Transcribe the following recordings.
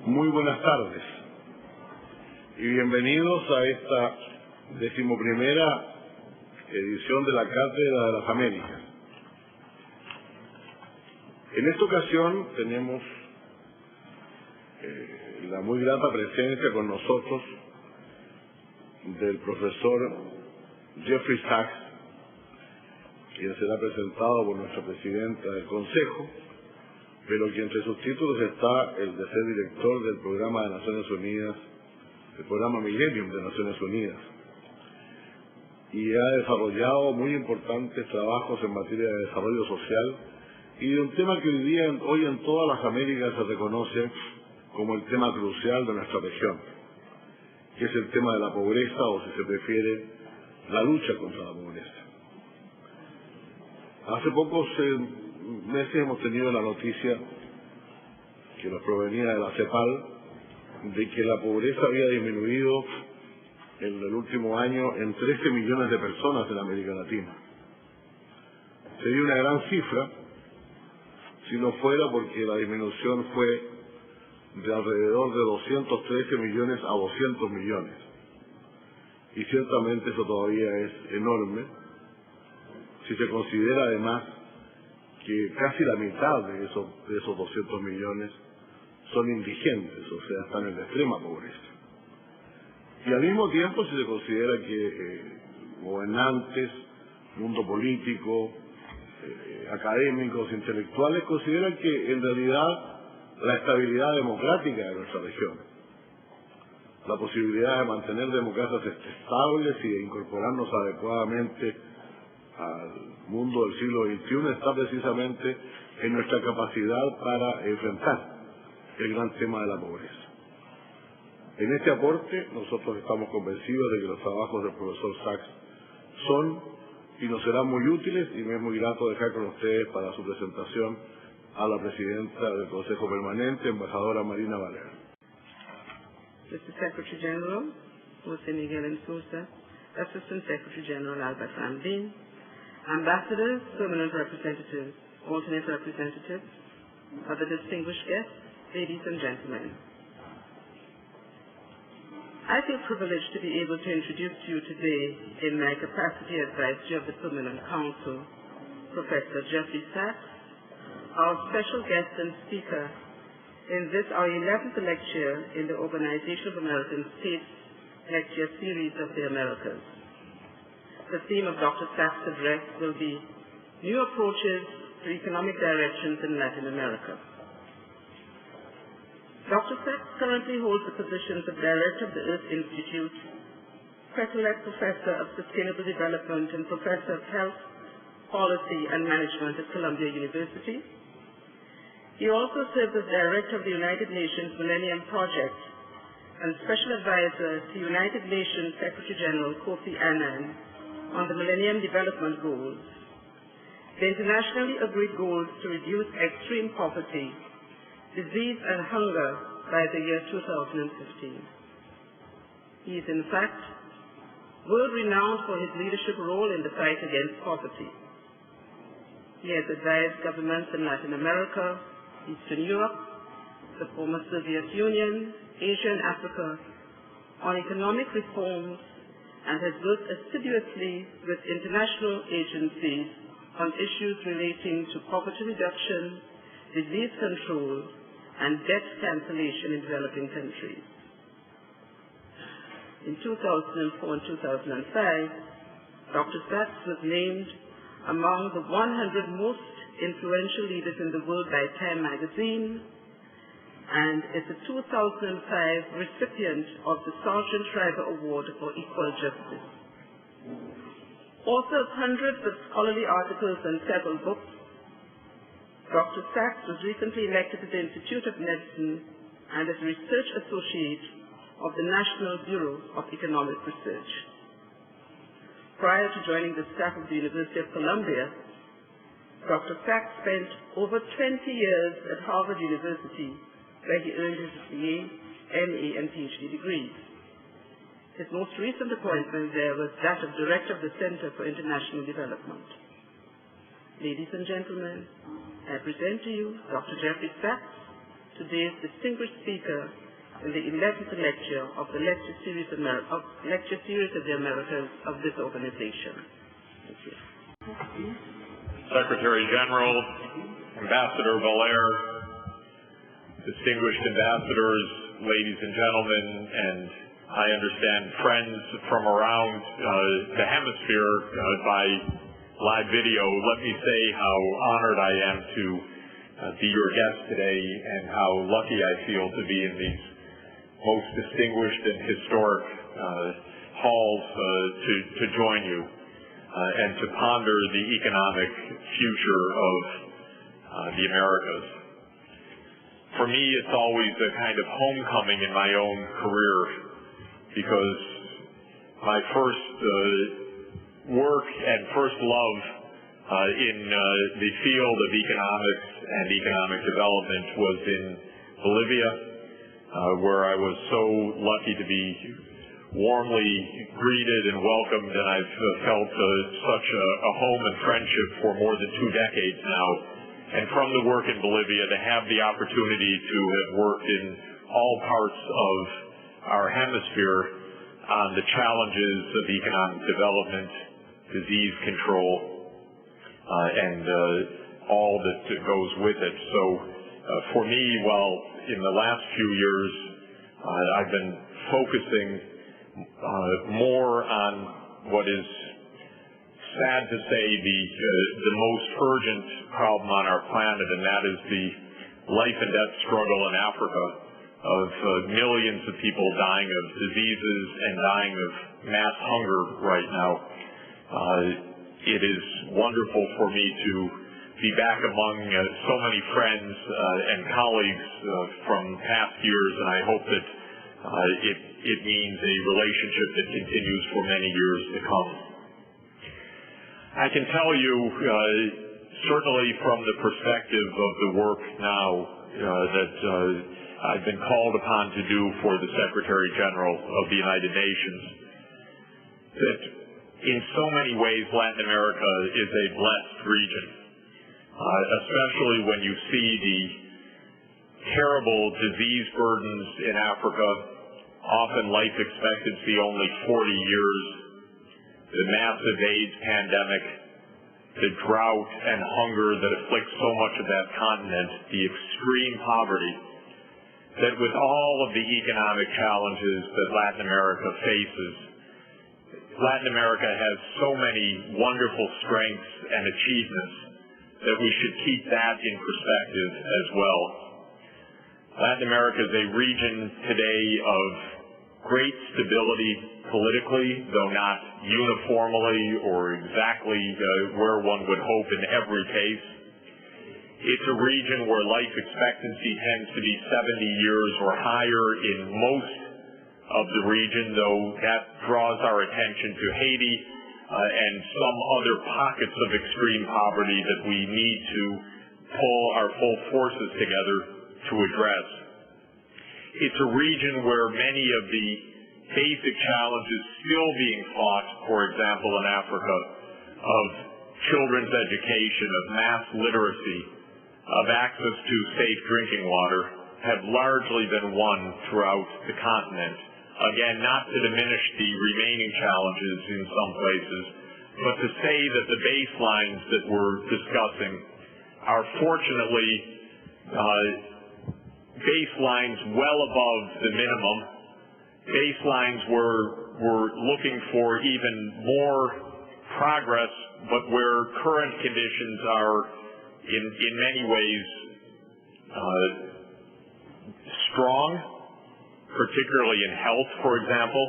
Muy buenas tardes y bienvenidos a esta 11ª edición de la Cátedra de las Américas. En esta ocasión tenemos la muy grata presencia con nosotros del profesor Jeffrey Sachs, quien será presentado por nuestra presidenta del Consejo, pero que entre sus títulos está el de ser director del programa de Naciones Unidas, el programa Millennium de Naciones Unidas, y ha desarrollado muy importantes trabajos en materia de desarrollo social y de un tema que hoy en todas las Américas se reconoce como el tema crucial de nuestra región, que es el tema de la pobreza, o si se prefiere, la lucha contra la pobreza. Hace pocos meses hemos tenido la noticia que nos provenía de la CEPAL de que la pobreza había disminuido en el último año en 13 millones de personas en América Latina. Sería una gran cifra si no fuera porque la disminución fue de alrededor de 213 millones a 200 millones. Y ciertamente eso todavía es enorme si se considera además que casi la mitad de esos 200 millones son indigentes, o sea, están en la extrema pobreza. Y al mismo tiempo, si se considera que gobernantes, mundo político, académicos, intelectuales, consideran que en realidad la estabilidad democrática de nuestra región, la posibilidad de mantener democracias estables y de incorporarnos adecuadamente al mundo del siglo XXI está precisamente en nuestra capacidad para enfrentar el gran tema de la pobreza. En este aporte nosotros estamos convencidos de que los trabajos del profesor Sachs son y nos serán muy útiles, y me es muy grato dejar con ustedes para su presentación a la presidenta del Consejo Permanente, embajadora Marina Valera. Mr. Secretary General, José Miguel Sousa, Assistant Secretary General Albert Rambin, ambassadors, permanent representatives, alternate representatives, other distinguished guests, ladies and gentlemen. I feel privileged to be able to introduce to you today, in my capacity as Vice Chair of the Permanent Council, Professor Jeffrey Sachs, our special guest and speaker in this, our 11th lecture in the Organization of American States lecture series of the Americas. The theme of Dr. Sachs' address will be New Approaches to Economic Directions in Latin America. Dr. Sachs currently holds the positions of Director of the Earth Institute, President Professor of Sustainable Development, and Professor of Health, Policy and Management at Columbia University. He also serves as Director of the United Nations Millennium Project and Special Advisor to United Nations Secretary General Kofi Annan on the Millennium Development Goals, the internationally agreed goals to reduce extreme poverty, disease and hunger by the year 2015. He is in fact world-renowned for his leadership role in the fight against poverty. He has advised governments in Latin America, Eastern Europe, the former Soviet Union, Asia and Africa on economic reforms and has worked assiduously with international agencies on issues relating to poverty reduction, disease control, and debt cancellation in developing countries. In 2004 and 2005, Dr. Sachs was named among the 100 most influential leaders in the world by Time magazine, and is the 2005 recipient of the Sargent Shriver Award for Equal Justice. Author of hundreds of scholarly articles and several books, Dr. Sachs was recently elected to the Institute of Medicine and is Research Associate of the National Bureau of Economic Research. Prior to joining the staff of the University of Columbia, Dr. Sachs spent over 20 years at Harvard University, where he earned his BA, MA, and PhD degrees. His most recent appointment there was that of Director of the Center for International Development. Ladies and gentlemen, I present to you Dr. Jeffrey Sachs today's distinguished speaker in the 11th lecture of the Lecture Series of the Americas of this organization. Thank you. Secretary General, Ambassador Valère, distinguished ambassadors, ladies and gentlemen, and I understand friends from around the hemisphere by live video, let me say how honored I am to be your guest today and how lucky I feel to be in these most distinguished and historic halls to join you and to ponder the economic future of the Americas. For me, it's always a kind of homecoming in my own career because my first work and first love in the field of economics and economic development was in Bolivia, where I was so lucky to be warmly greeted and welcomed, and I've felt such a home and friendship for more than 2 decades now. And from the work in Bolivia, to have the opportunity to have worked in all parts of our hemisphere on the challenges of economic development, disease control, and all that goes with it. So for me, while in the last few years I've been focusing more on what is sad to say the most urgent problem on our planet, and that is the life and death struggle in Africa of millions of people dying of diseases and dying of mass hunger right now. It is wonderful for me to be back among so many friends and colleagues from past years, and I hope that it means a relationship that continues for many years to come. I can tell you, certainly from the perspective of the work now that I've been called upon to do for the Secretary General of the United Nations, that in so many ways Latin America is a blessed region, especially when you see the terrible disease burdens in Africa, often life expectancy only 40 years, the massive AIDS pandemic, the drought and hunger that afflicts so much of that continent, the extreme poverty, that with all of the economic challenges that Latin America faces, Latin America has so many wonderful strengths and achievements that we should keep that in perspective as well. Latin America is a region today of great stability politically, though not uniformly or exactly where one would hope in every case. It's a region where life expectancy tends to be 70 years or higher in most of the region, though that draws our attention to Haiti and some other pockets of extreme poverty that we need to pull our full forces together to address. It's a region where many of the basic challenges still being fought, for example in Africa, of children's education, of mass literacy, of access to safe drinking water, have largely been won throughout the continent. Again, not to diminish the remaining challenges in some places, but to say that the baselines that we're discussing are fortunately baselines well above the minimum, baselines where we're looking for even more progress, but where current conditions are in many ways strong, particularly in health, for example,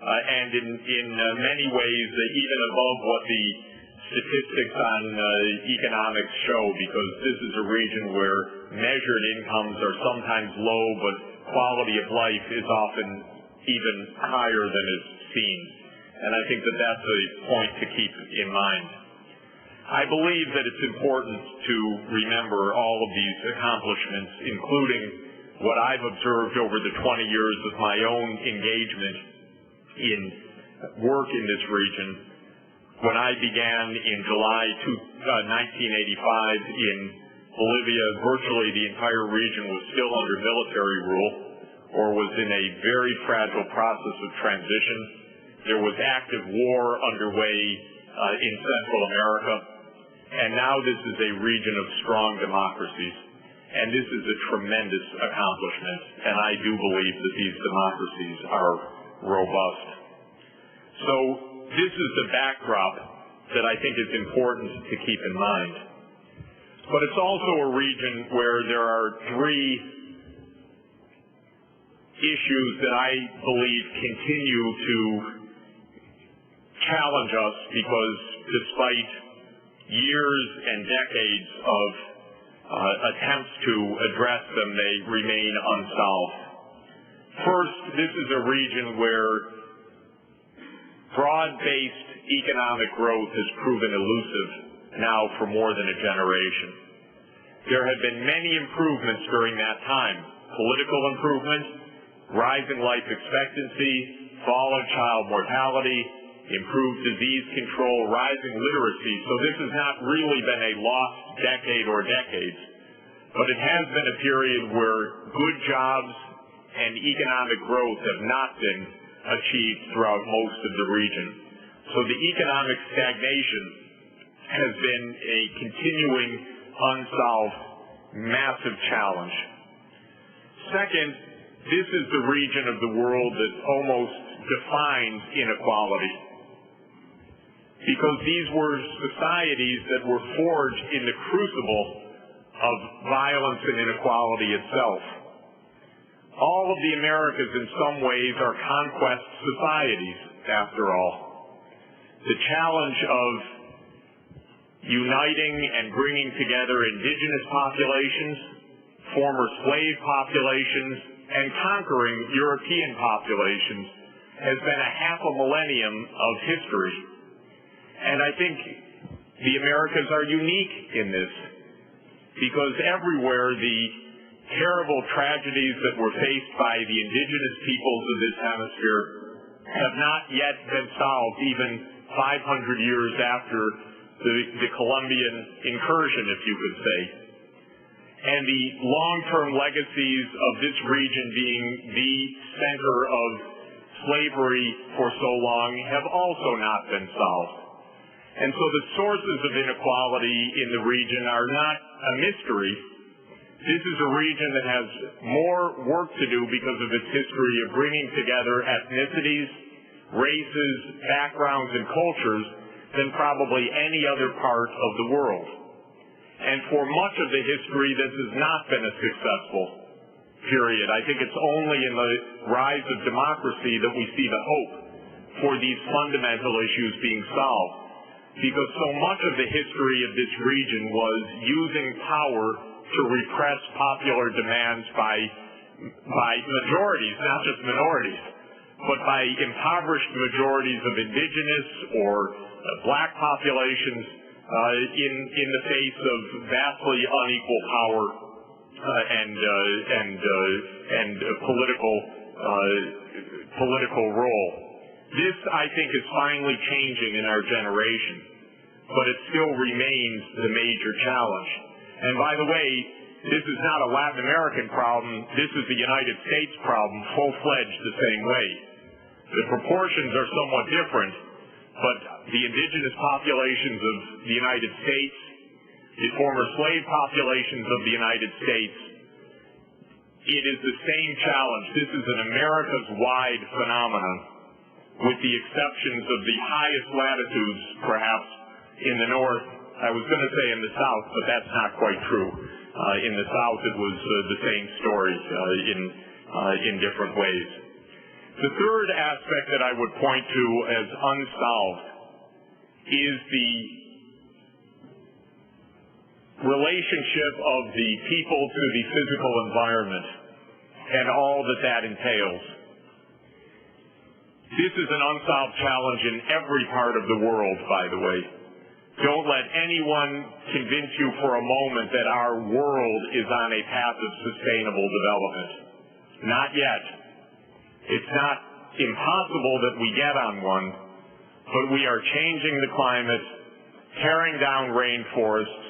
and in many ways even above what the statistics on economics show, because this is a region where measured incomes are sometimes low, but quality of life is often even higher than is seen. And I think that that's a point to keep in mind. I believe that it's important to remember all of these accomplishments, including what I've observed over the 20 years of my own engagement in work in this region. When I began in July 1985 in Bolivia, virtually the entire region was still under military rule or was in a very fragile process of transition. There was active war underway in Central America, and now this is a region of strong democracies. And this is a tremendous accomplishment, and I do believe that these democracies are robust. So this is the backdrop that I think is important to keep in mind. But it's also a region where there are three issues that I believe continue to challenge us because despite years and decades of attempts to address them, they remain unsolved. First, this is a region where broad-based economic growth has proven elusive now for more than a generation. There have been many improvements during that time: political improvement, rising life expectancy, fall in child mortality, improved disease control, rising literacy. So this has not really been a lost decade or decades, but it has been a period where good jobs and economic growth have not been achieved throughout most of the region. So the economic stagnation has been a continuing, unsolved, massive challenge. Second, this is the region of the world that almost defines inequality, because these were societies that were forged in the crucible of violence and inequality itself. All of the Americas in some ways are conquest societies, after all. The challenge of uniting and bringing together indigenous populations, former slave populations, and conquering European populations has been a half a millennium of history. And I think the Americas are unique in this, because everywhere the terrible tragedies that were faced by the indigenous peoples of this hemisphere have not yet been solved, even 500 years after the Colombian incursion, if you could say. And the long-term legacies of this region being the center of slavery for so long have also not been solved. And so the sources of inequality in the region are not a mystery. This is a region that has more work to do because of its history of bringing together ethnicities, races, backgrounds, and cultures than probably any other part of the world. And for much of the history, this has not been a successful period. I think it's only in the rise of democracy that we see the hope for these fundamental issues being solved, because so much of the history of this region was using power to repress popular demands by majorities, not just minorities, but by impoverished majorities of indigenous or black populations in the face of vastly unequal power and political role. This, I think, is finally changing in our generation, but it still remains the major challenge. And by the way, this is not a Latin American problem. This is the United States problem, full-fledged the same way. The proportions are somewhat different, but the indigenous populations of the United States, the former slave populations of the United States, it is the same challenge. This is an Americas-wide phenomenon, with the exceptions of the highest latitudes, perhaps, in the north. I was going to say in the south, but that's not quite true. In the south, it was the same story in different ways. The third aspect that I would point to as unsolved is the relationship of the people to the physical environment and all that that entails. This is an unsolved challenge in every part of the world, by the way. Don't let anyone convince you for a moment that our world is on a path of sustainable development. Not yet. It's not impossible that we get on one, but we are changing the climate, tearing down rainforests,